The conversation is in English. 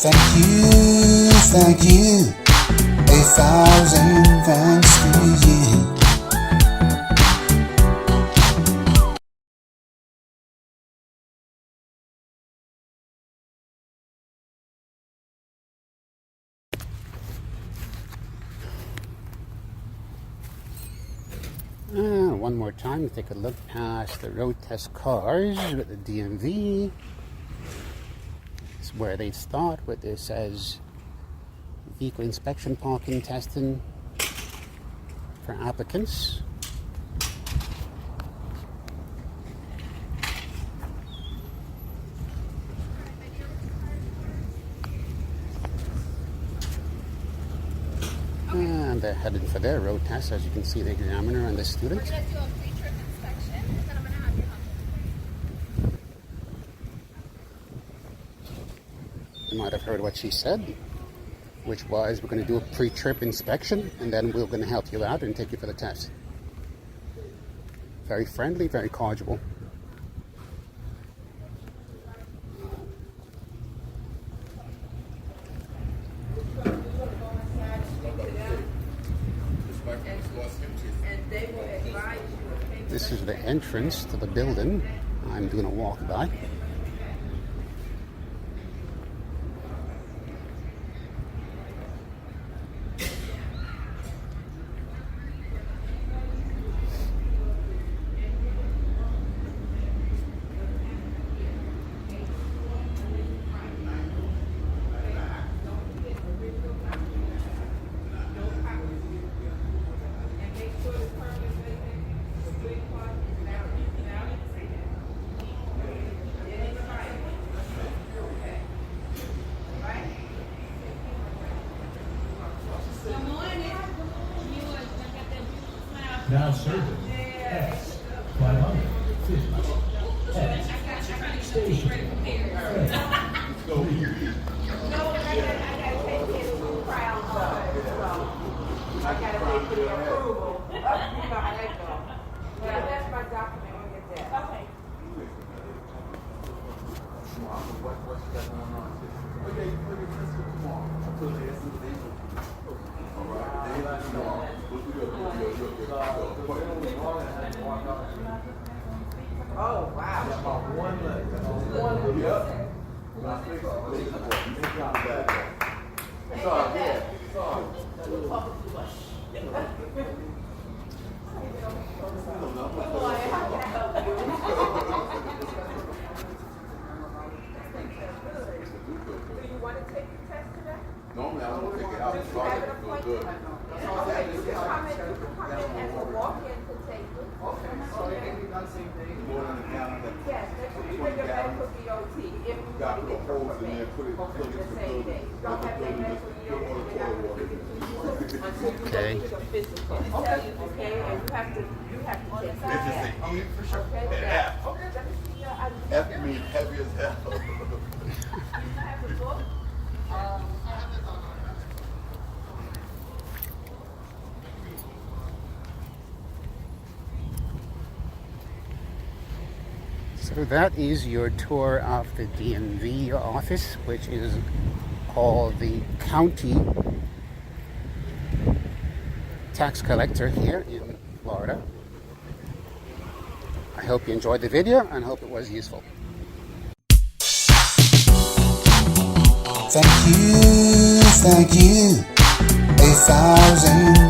Thank you, 1,000 thanks to you. One more time, take a look past the road test cars with the DMV. It's where they start with this says vehicle inspection parking testing for applicants. And they're headed for their road test. As you can see, the examiner and the student. We're going to do a pre-trip inspection, and then I'm going to have you home. You might have heard what she said, which was we're going to do a pre-trip inspection, and then we're going to help you out and take you for the test. Very friendly, very cordial. This is the entrance to the building. I'm doing a walk by. Now serving X 500 X station. Go here. No, I gotta take his crown off, so I gotta wait for the approval. You know how that goes. Yeah, that's my document, we'll get that. Okay. Oh, wow. Normally, I don't take it out. It's good. Okay, you can come in and we'll walk in to take it. Okay, so they can be done same day. More than the calendar. Yes, make sure you bring your medical DOT. If you Got want to to put get your holes in there, put it the same day. Don't have that medical DOT, you're not going to give it to you until you Okay. get your physical. Okay, and you have to take that. It's just an E for sure. Okay, Yeah. okay, let me see your ID. F means heavy as hell. You have the book? So that is your tour of the DMV office, which is called the County Tax Collector here in Florida. I hope you enjoyed the video and hope it was useful. Thank you, 1,000